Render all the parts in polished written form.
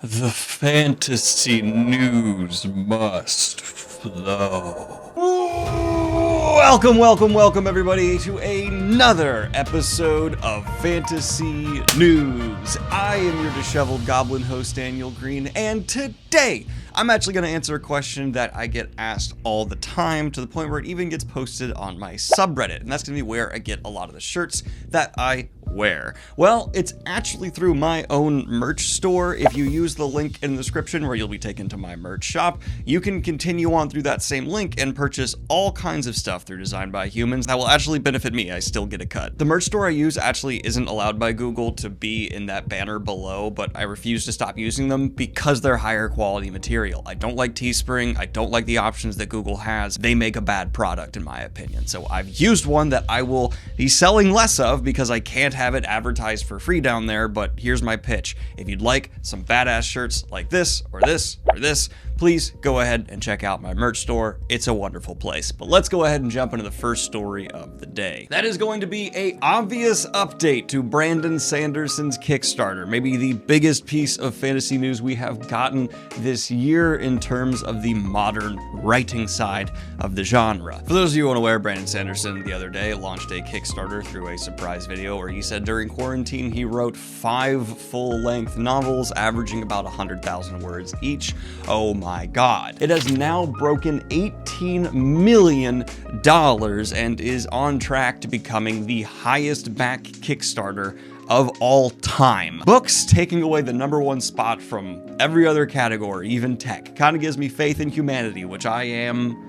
The fantasy news must flow. Welcome everybody to another episode of Fantasy News. I am your disheveled goblin host, Daniel Green, and today I'm actually going to answer a question that I get asked all the time, to the point where it even gets posted on my subreddit, and that's going to be where I get a lot of the shirts that I wear. Well, it's actually through my own merch store. If you use the link in the description where you'll be taken to my merch shop, you can continue on through that same link and purchase all kinds of stuff through Designed by Humans that will actually benefit me. I still get a cut. The merch store I use actually isn't allowed by Google to be in that banner below, but I refuse to stop using them because they're higher quality material. I don't like Teespring. I don't like the options that Google has. They make a bad product in my opinion. So I've used one that I will be selling less of because I can't have it advertised for free down there. But here's my pitch. If you'd like some badass shirts like this or this or this, please go ahead and check out my merch store. It's a wonderful place. But let's go ahead and jump into the first story of the day. That is going to be an obvious update to Brandon Sanderson's Kickstarter. Maybe the biggest piece of fantasy news we have gotten this year in terms of the modern writing side of the genre. For those of you unaware, Brandon Sanderson the other day launched a Kickstarter through a surprise video where he said during quarantine he wrote 5 full-length novels averaging about 100,000 words each. Oh my god. It has now broken $18 million and is on track to becoming the highest back Kickstarter of all time. Books taking away the #1 spot from every other category, even tech. Kind of gives me faith in humanity, which I am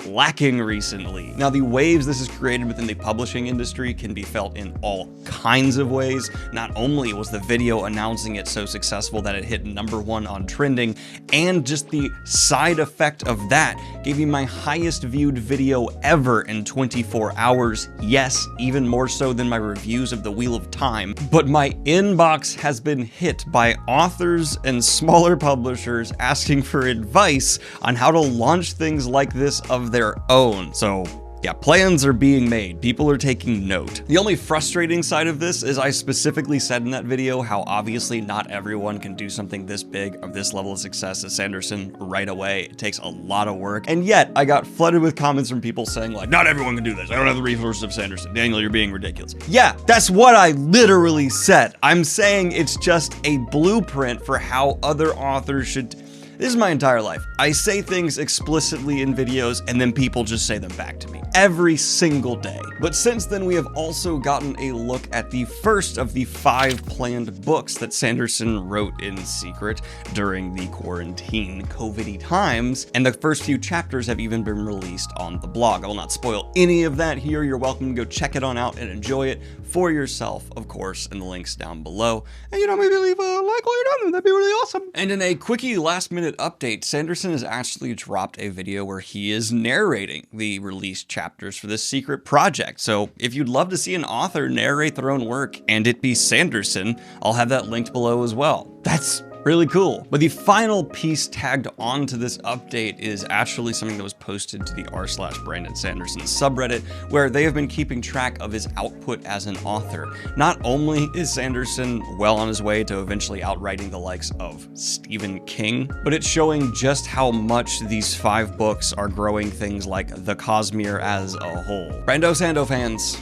lacking recently. Now, the waves this has created within the publishing industry can be felt in all kinds of ways. Not only was the video announcing it so successful that it hit #1 on trending, and just the side effect of that gave me my highest viewed video ever in 24 hours. Yes, even more so than my reviews of The Wheel of Time. But my inbox has been hit by authors and smaller publishers asking for advice on how to launch things like this of their own. So yeah, plans are being made. People are taking note. The only frustrating side of this is I specifically said in that video how obviously not everyone can do something this big of this level of success as Sanderson right away. It takes a lot of work. And yet I got flooded with comments from people saying like, not everyone can do this. I don't have the resources of Sanderson. Daniel, you're being ridiculous. Yeah, that's what I literally said. I'm saying it's just a blueprint for how other authors should. This is my entire life. I say things explicitly in videos and then people just say them back to me every single day. But since then, we have also gotten a look at the first of the 5 planned books that Sanderson wrote in secret during the quarantine COVID-y times, and the first few chapters have even been released on the blog. I will not spoil any of that here. You're welcome to go check it on out and enjoy it for yourself, of course, in the links down below. And maybe leave a like while you're down there. That'd be really awesome. And in a quickie last-minute update, Sanderson has actually dropped a video where he is narrating the released chapters for this secret project. So if you'd love to see an author narrate their own work and it be Sanderson, I'll have that linked below as well. That's really cool. But the final piece tagged onto this update is actually something that was posted to the r/Brandon Sanderson subreddit, where they have been keeping track of his output as an author. Not only is Sanderson well on his way to eventually outwriting the likes of Stephen King, but it's showing just how much these 5 books are growing things like the Cosmere as a whole. Brando Sando fans,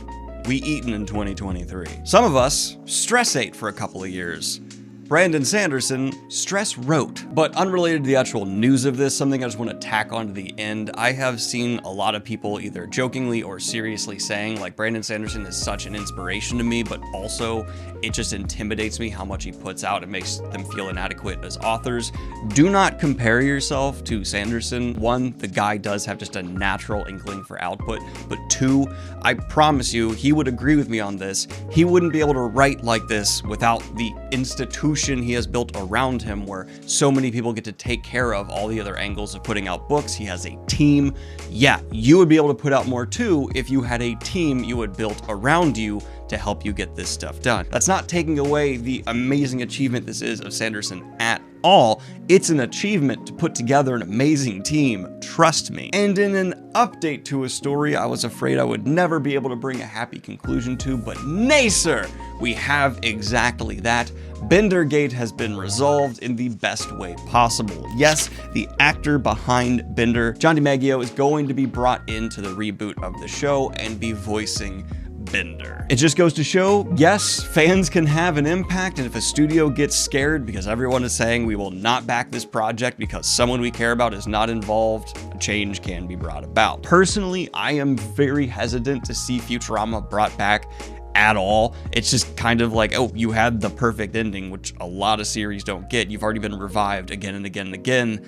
we eaten in 2023. Some of us stress ate for a couple of years. Brandon Sanderson stress wrote. But unrelated to the actual news of this, something I just want to tack onto the end, I have seen a lot of people either jokingly or seriously saying like Brandon Sanderson is such an inspiration to me, but also it just intimidates me how much he puts out. It makes them feel inadequate as authors. Do not compare yourself to Sanderson. 1, the guy does have just a natural inkling for output, but 2, I promise you, he would agree with me on this. He wouldn't be able to write like this without the institution he has built around him, where so many people get to take care of all the other angles of putting out books. He has a team. Yeah, you would be able to put out more too if you had a team you had built around you to help you get this stuff done. That's not taking away the amazing achievement this is of Sanderson at all. It's an achievement to put together an amazing team, trust me. And in an update to a story I was afraid I would never be able to bring a happy conclusion to, but nay sir, we have exactly that. Bendergate has been resolved in the best way possible. Yes, the actor behind Bender, John DiMaggio, is going to be brought into the reboot of the show and be voicing Bender. It just goes to show, yes, fans can have an impact, and if a studio gets scared because everyone is saying we will not back this project because someone we care about is not involved, a change can be brought about. Personally, I am very hesitant to see Futurama brought back at all. It's just kind of like, oh, you had the perfect ending, which a lot of series don't get. You've already been revived again and again and again.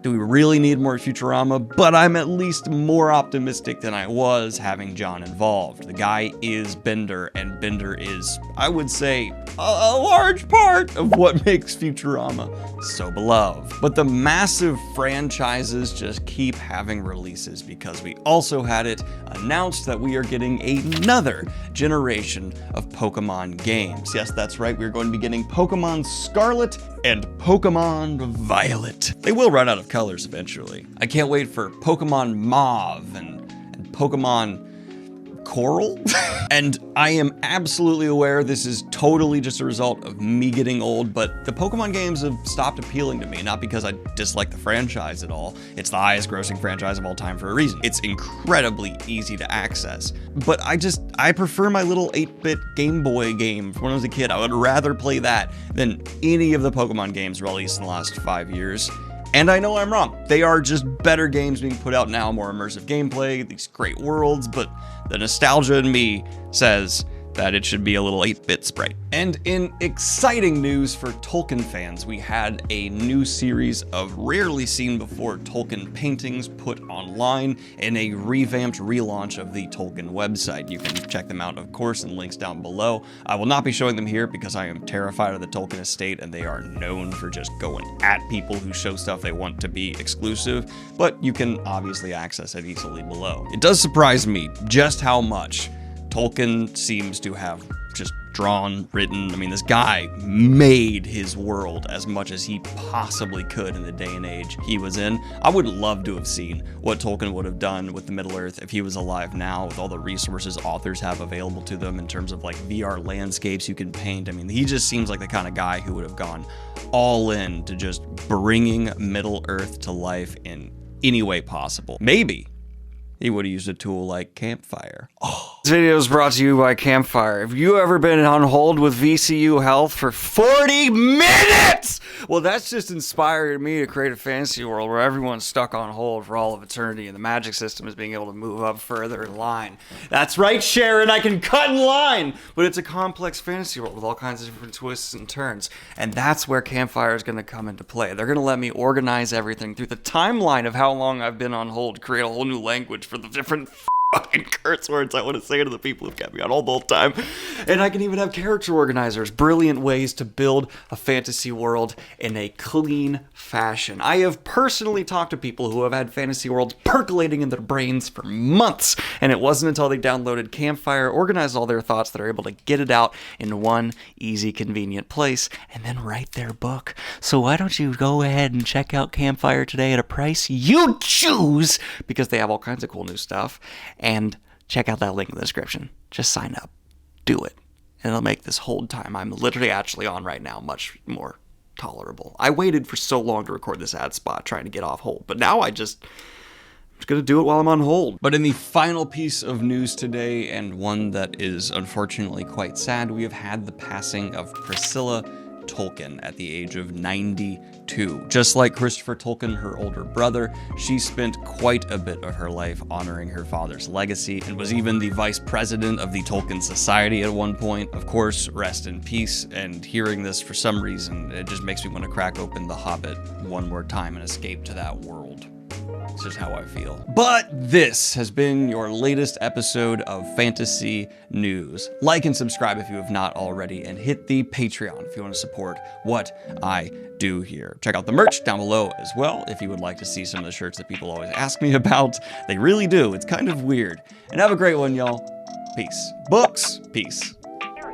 Do we really need more Futurama? But I'm at least more optimistic than I was having John involved. The guy is Bender, and Bender is, I would say, a large part of what makes Futurama so beloved. But the massive franchises just keep having releases because we also had it announced that we are getting another generation of Pokémon games. Yes, that's right, we're going to be getting Pokémon Scarlette and Pokémon Violet. They will run out of colors eventually. I can't wait for Pokémon Mauve and Pokémon Coral. And I am absolutely aware this is totally just a result of me getting old, but the Pokemon games have stopped appealing to me, not because I dislike the franchise at all. It's the highest grossing franchise of all time for a reason. It's incredibly easy to access. But I prefer my little 8-bit Game Boy game from when I was a kid. I would rather play that than any of the Pokemon games released in the last 5 years. And I know I'm wrong. They are just better games being put out now, more immersive gameplay, these great worlds, but the nostalgia in me says that it should be a little 8-bit sprite. And in exciting news for Tolkien fans, we had a new series of rarely seen before Tolkien paintings put online in a revamped relaunch of the Tolkien website. You can check them out, of course, in links down below. I will not be showing them here because I am terrified of the Tolkien estate, and they are known for just going at people who show stuff they want to be exclusive, but you can obviously access it easily below. It does surprise me just how much Tolkien seems to have just drawn, written. I mean, this guy made his world as much as he possibly could in the day and age he was in. I would love to have seen what Tolkien would have done with the Middle-earth if he was alive now, with all the resources authors have available to them in terms of like VR landscapes you can paint. I mean, he just seems like the kind of guy who would have gone all in to just bringing Middle-earth to life in any way possible. Maybe he would have used a tool like Campfire. Oh. This video is brought to you by Campfire. Have you ever been on hold with VCU Health for 40 minutes? Well, that's just inspired me to create a fantasy world where everyone's stuck on hold for all of eternity, and the magic system is being able to move up further in line. That's right, Sharon, I can cut in line! But it's a complex fantasy world with all kinds of different twists and turns, and that's where Campfire is going to come into play. They're going to let me organize everything through the timeline of how long I've been on hold, create a whole new language for the different fucking curse words I want to say to the people who've kept me on hold the whole time. And I can even have character organizers, brilliant ways to build a fantasy world in a clean fashion. I have personally talked to people who have had fantasy worlds percolating in their brains for months, and it wasn't until they downloaded Campfire, organized all their thoughts, that are able to get it out in one easy, convenient place, and then write their book. So why don't you go ahead and check out Campfire today at a price you choose, because they have all kinds of cool new stuff. And check out that link in the description. Just sign up. Do it. And it'll make this hold time I'm literally actually on right now much more tolerable. I waited for so long to record this ad spot trying to get off hold, but now I'm just gonna do it while I'm on hold. But in the final piece of news today, and one that is unfortunately quite sad, we have had the passing of Priscilla Tolkien at the age of 92. Just like Christopher Tolkien, her older brother, she spent quite a bit of her life honoring her father's legacy and was even the vice president of the Tolkien Society at one point. Of course, rest in peace, and hearing this for some reason, it just makes me want to crack open The Hobbit one more time and escape to that world. It's just how I feel. But this has been your latest episode of Fantasy News. Like and subscribe if you have not already, and hit the Patreon if you want to support what I do here. Check out the merch down below as well if you would like to see some of the shirts that people always ask me about. They really do. It's kind of weird. And have a great one, y'all. Peace. Books. Peace.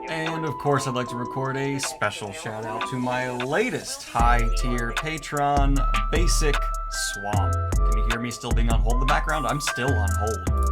And of course, I'd like to record a special shout out to my latest high-tier patron, Basic Swamp. Can you hear me still being on hold in the background? I'm still on hold.